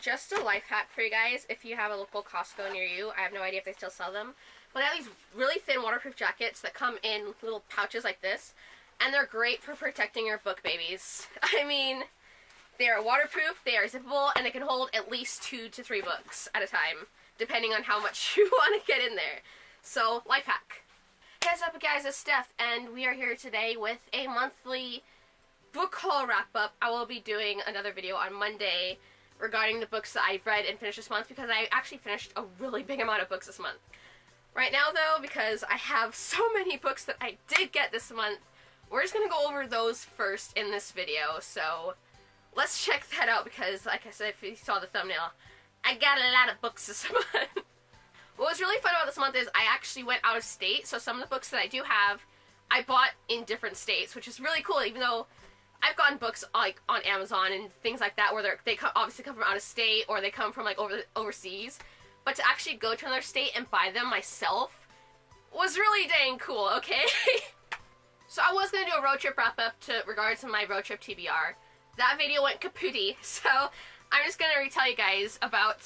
just a life hack for you guys if you have a local Costco near you. I have no idea if they still sell them. But they have these really thin waterproof jackets that come in little pouches like this. And they're great for protecting your book babies. I mean, they are waterproof, they are zippable, and they can hold at least 2 to 3 books at a time, depending on how much you want to get in there. So, life hack. Hey, what's up guys, it's Steph, and we are here today with a monthly book haul wrap-up. I will be doing another video on Monday regarding the books that I've read and finished this month, because I actually finished a really big amount of books this month. Right now, though, because I have so many books that I did get this month, we're just going to go over those first in this video, so let's check that out, because like I said, if you saw the thumbnail, I got a lot of books this month. What was really fun about this month is I actually went out of state, so some of the books that I do have, I bought in different states, which is really cool, even though I've gotten books like on Amazon and things like that where they obviously come from out of state, or they come from like overseas, but to actually go to another state and buy them myself was really dang cool, okay? So I was going to do a road trip wrap-up to regards to my road trip TBR. That video went kapooty, so I'm just going to retell you guys about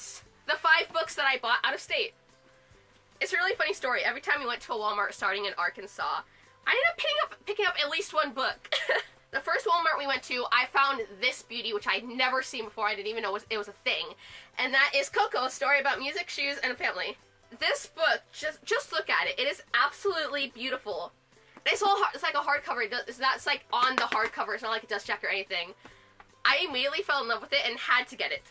the 5 books that I bought out of state. It's a really funny story. Every time we went to a Walmart starting in Arkansas, I ended up picking up at least one book. The first Walmart we went to, I found this beauty, which I'd never seen before. I didn't even know it was a thing. And that is Coco, a story about music, shoes, and a family. This book, just look at it. It is absolutely beautiful. It's like a hardcover. It's like on the hardcover. It's not like a dust jacket or anything. I immediately fell in love with it and had to get it.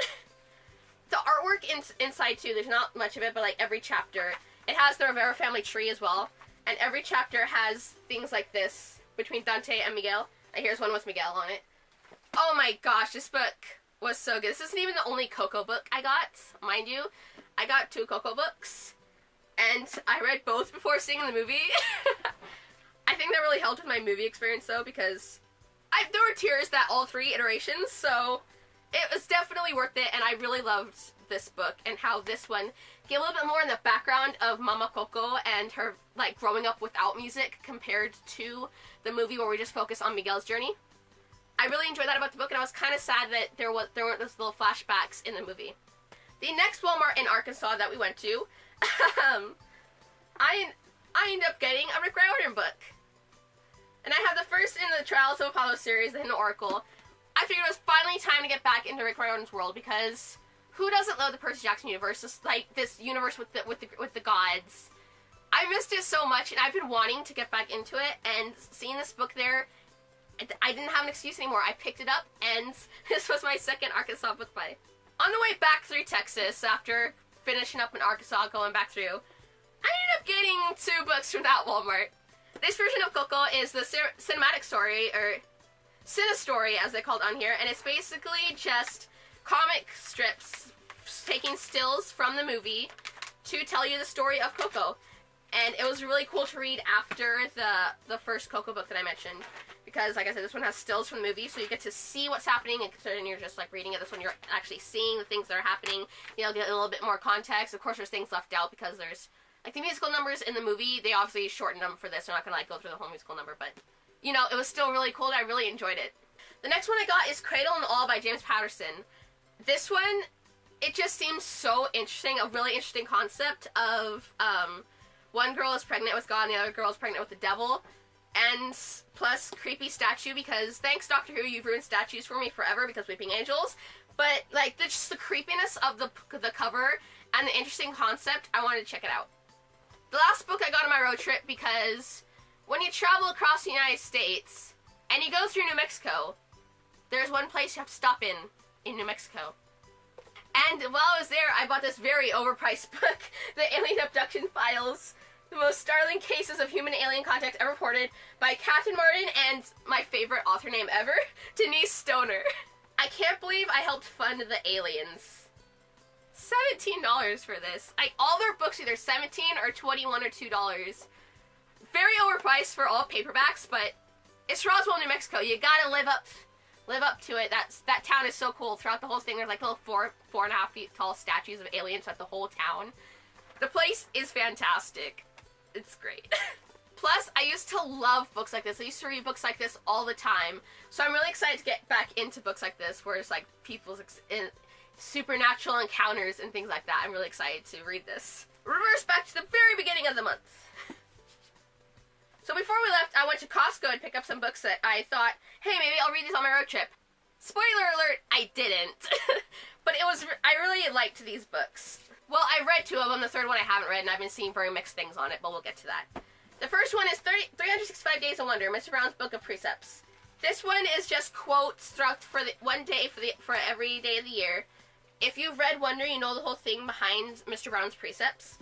The artwork inside too, there's not much of it, but like every chapter, it has the Rivera family tree as well. And every chapter has things like this between Dante and Miguel. And here's one with Miguel on it. Oh my gosh, this book was so good. This isn't even the only Coco book I got, mind you. I got 2 Coco books, and I read both before seeing the movie. I think that really helped with my movie experience though, because there were tears that all 3 iterations, so it was definitely worth it, and I really loved this book and how this one gave a little bit more in the background of Mama Coco and her like growing up without music compared to the movie where we just focus on Miguel's journey. I really enjoyed that about the book, and I was kind of sad that there weren't those little flashbacks in the movie. The next Walmart in Arkansas that we went to, I ended up getting a Rick Riordan book. And I have the first in the Trials of Apollo series, the Hidden Oracle. I figured it was finally time to get back into Rick Riordan's world, because who doesn't love the Percy Jackson universe? It's like this universe with the gods. I missed it so much, and I've been wanting to get back into it, and seeing this book there, I didn't have an excuse anymore. I picked it up, and this was my second Arkansas book buy. On the way back through Texas, after finishing up in Arkansas, going back through, I ended up getting 2 books from that Walmart. This version of Coco is the cinematic story, or Cine-Story as they call it on here, and it's basically just comic strips taking stills from the movie to tell you the story of Coco. And it was really cool to read after the first Coco book that I mentioned, because like I said, this one has stills from the movie, so you get to see what's happening, and considering you're just like reading it, this one you're actually seeing the things that are happening. You'll get a little bit more context. Of course, there's things left out because there's like the musical numbers in the movie, they obviously shortened them for this. They're not gonna like go through the whole musical number, but you know, it was still really cool, and I really enjoyed it. The next one I got is Cradle and All by James Patterson. This one, it just seems so interesting, a really interesting concept of one girl is pregnant with God and the other girl is pregnant with the devil, and plus creepy statue, because thanks Doctor Who, you've ruined statues for me forever because Weeping Angels, but like just the creepiness of the cover and the interesting concept, I wanted to check it out. The last book I got on my road trip, because when you travel across the United States and you go through New Mexico, there's one place you have to stop in New Mexico. And while I was there, I bought this very overpriced book, The Alien Abduction Files, the most startling cases of human-alien contact ever reported, by Catherine Martin and my favorite author name ever, Denise Stoner. I can't believe I helped fund the aliens. $17 for this. All their books either $17 or $21 or $2. Very overpriced for all paperbacks, but it's Roswell, New Mexico. You gotta live up to it. That town is so cool. Throughout the whole thing, there's like little 4.5 feet tall statues of aliens throughout the whole town. The place is fantastic. It's great. Plus, I used to love books like this. I used to read books like this all the time. So I'm really excited to get back into books like this, where it's like people's supernatural encounters and things like that. I'm really excited to read this. Reverse back to the very beginning of the month. So before we left, I went to Costco and picked up some books that I thought, hey, maybe I'll read these on my road trip. Spoiler alert, I didn't. But I really liked these books. Well, I read 2 of them. The third one I haven't read, and I've been seeing very mixed things on it, but we'll get to that. The first one is 365 Days of Wonder, Mr. Brown's Book of Precepts. This one is just quotes throughout for one day for every day of the year. If you've read Wonder, you know the whole thing behind Mr. Brown's Precepts.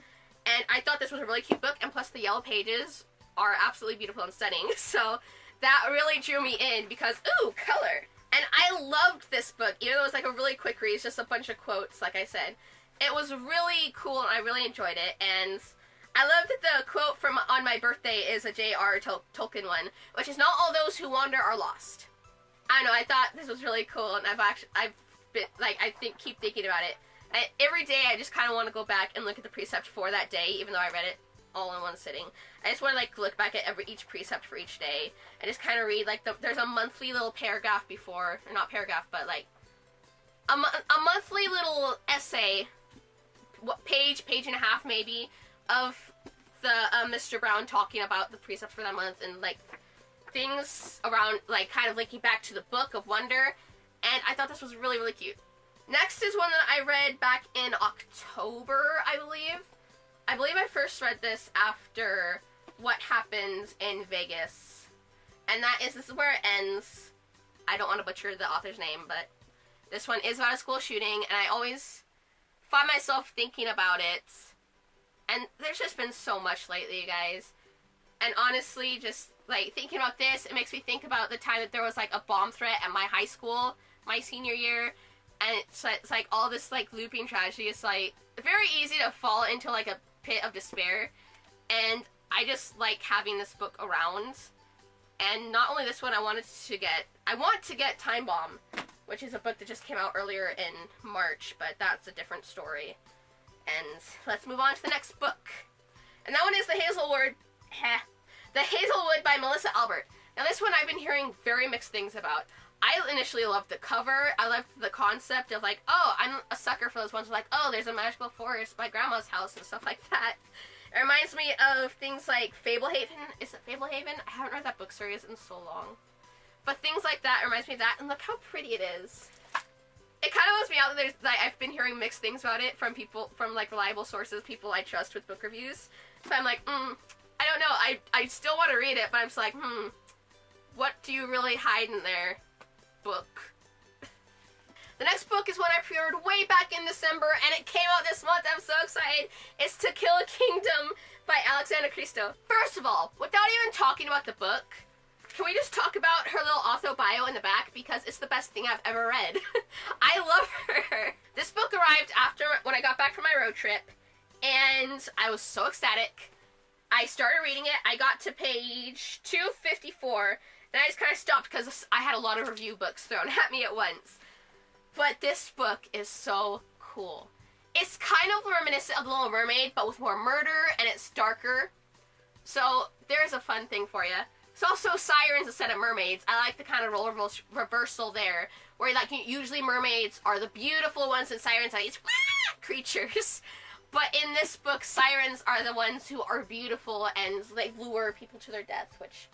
And I thought this was a really cute book, and plus the yellow pages are absolutely beautiful and stunning. So that really drew me in because, ooh, color. And I loved this book, even though it was like a really quick read, it's just a bunch of quotes, like I said. It was really cool, and I really enjoyed it. And I love that the quote from On My Birthday is a J.R. Tolkien one, which is, not all those who wander are lost. I don't know, I thought this was really cool, and I've been, like, keep thinking about it. Every day I just kind of want to go back and look at the precept for that day, even though I read it all in one sitting. I just want to, like, look back at each precept for each day, and just kind of read, like, there's a monthly little paragraph before, or not paragraph, but, like, a monthly little essay, page and a half maybe, of the Mr. Brown talking about the precepts for that month, and, like, things around, like, kind of linking back to the Book of Wonder, and I thought this was really, really cute. Next is one that I read back in October, I believe. I believe I first read this after What Happened in Vegas. And this is where it ends. I don't want to butcher the author's name, but this one is about a school shooting, and I always find myself thinking about it. And there's just been so much lately, you guys. And honestly, just, like, thinking about this, it makes me think about the time that there was, like, a bomb threat at my high school, my senior year. And it's like all this, like, looping tragedy. It's, like, very easy to fall into, like, a pit of despair. And I just like having this book around. And not only this one, I want to get Time Bomb, which is a book that just came out earlier in March, but that's a different story. And let's move on to the next book. And that one is The Hazelwood by Melissa Albert. Now this one I've been hearing very mixed things about. I initially loved the cover. I loved the concept of, like, oh, I'm a sucker for those ones like, oh, there's a magical forest by Grandma's house and stuff like that. It reminds me of things like Fablehaven. Is it Fablehaven? I haven't read that book series in so long. But things like that reminds me of that, and look how pretty it is. It kind of bums me out that I've been hearing mixed things about it from people, from, like, reliable sources, people I trust with book reviews. So I'm like, I don't know. I still want to read it, but I'm just like, what do you really hide in there? Book. The next book is one I pre-ordered way back in December, and it came out this month. I'm so excited. It's To Kill a Kingdom by Alexandra Christo. First of all, without even talking about the book, can we just talk about her little author bio in the back, because it's the best thing I've ever read. I love her. This book arrived when I got back from my road trip, and I was so ecstatic. I started reading it. I got to page 254. Then I just kind of stopped because I had a lot of review books thrown at me at once. But this book is so cool. It's kind of reminiscent of The Little Mermaid, but with more murder, and it's darker. So there's a fun thing for you. It's also sirens instead of mermaids. I like the kind of role reversal there, where, like, usually mermaids are the beautiful ones and sirens are these creatures. But in this book, sirens are the ones who are beautiful and they lure people to their death, which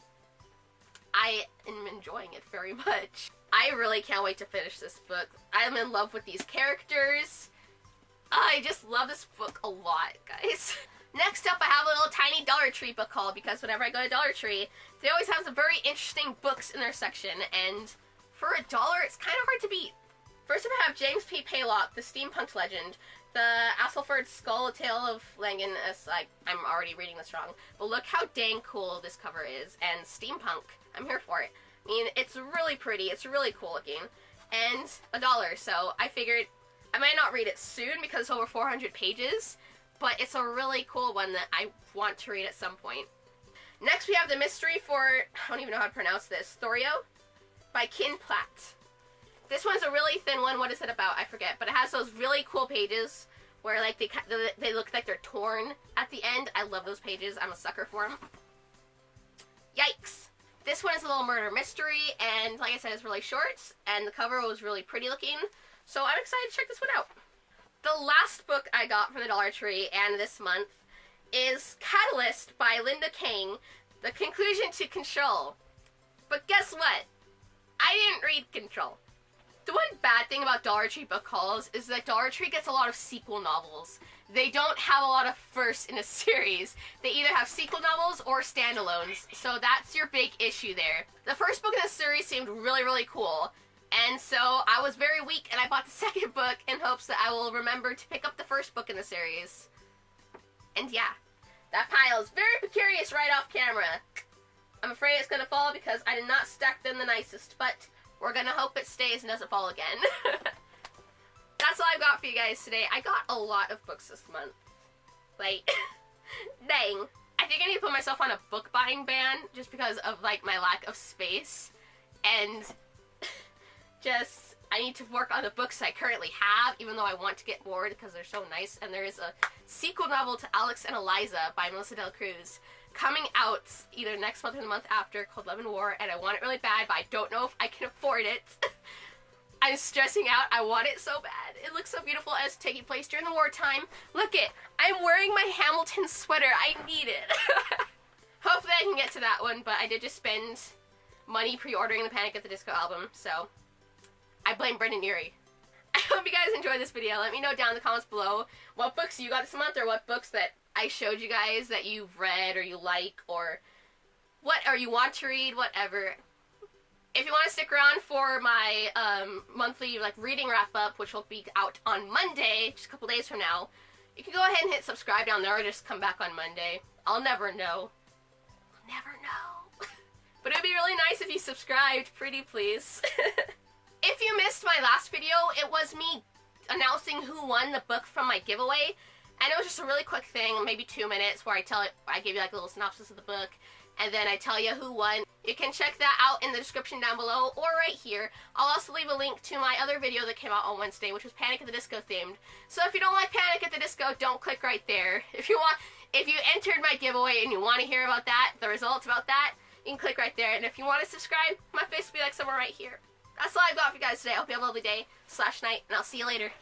I am enjoying it very much. I really can't wait to finish this book. I'm in love with these characters. I just love this book a lot, guys. Next up, I have a little tiny Dollar Tree book haul, because whenever I go to Dollar Tree, they always have some very interesting books in their section, and for $1, it's kind of hard to beat. First up, I have James P. Paylock, The Steampunk Legend. The Asleford Skull, A Tale of Langan, I'm already reading this wrong, but look how dang cool this cover is, and steampunk. I'm here for it. I mean, it's really pretty, it's really cool looking, and $1, so I figured I might not read it soon because it's over 400 pages, but it's a really cool one that I want to read at some point. Next, we have the mystery for, I don't even know how to pronounce this, Thorio by Kin Platt. This one's a really thin one. What is it about? I forget. But it has those really cool pages where, like, they look like they're torn at the end. I love those pages. I'm a sucker for them. Yikes. This one is a little murder mystery, and like I said, it's really short, and the cover was really pretty looking. So I'm excited to check this one out. The last book I got from the Dollar Tree and this month is Catalyst by Linda Kang, The Conclusion to Control. But guess what? I didn't read Control. The one bad thing about Dollar Tree book hauls is that Dollar Tree gets a lot of sequel novels. They don't have a lot of firsts in a series. They either have sequel novels or standalones, so that's your big issue there. The first book in the series seemed really, really cool, and so I was very weak and I bought the second book in hopes that I will remember to pick up the first book in the series. And yeah, that pile is very precarious right off camera. I'm afraid it's gonna fall because I did not stack them the nicest, but we're gonna hope it stays and doesn't fall again. That's all I've got for you guys today. I got a lot of books this month. Like, dang. I think I need to put myself on a book buying ban just because of, like, my lack of space. And just, I need to work on the books I currently have, even though I want to get more because they're so nice. And there is a sequel novel to Alex and Eliza by Melissa Del Cruz coming out either next month or the month after called Love and War, and I want it really bad, but I don't know if I can afford it. I'm stressing out. I want it so bad. It looks so beautiful as taking place during the wartime. Look it, I'm wearing my Hamilton sweater. I need it. Hopefully I can get to that one, but I did just spend money pre-ordering the Panic at the Disco album, so I blame Brendan Urie. I hope you guys enjoyed this video. Let me know down in the comments below what books you got this month, or what books that I showed you guys that you've read or you like, or you want to read, whatever. If you want to stick around for my monthly reading wrap-up, which will be out on Monday, just a couple days from now, you can go ahead and hit subscribe down there or just come back on Monday. I'll never know. I'll never know. But it would be really nice if you subscribed, pretty please. If you missed my last video, it was me announcing who won the book from my giveaway. And it was just a really quick thing, maybe 2 minutes, where I give you like a little synopsis of the book, and then I tell you who won. You can check that out in the description down below, or right here. I'll also leave a link to my other video that came out on Wednesday, which was Panic at the Disco themed. So if you don't like Panic at the Disco, don't click right there. If you entered my giveaway and you want to hear about that, the results about that, you can click right there. And if you want to subscribe, my face will be like somewhere right here. That's all I've got for you guys today. I hope you have a lovely day / night, and I'll see you later.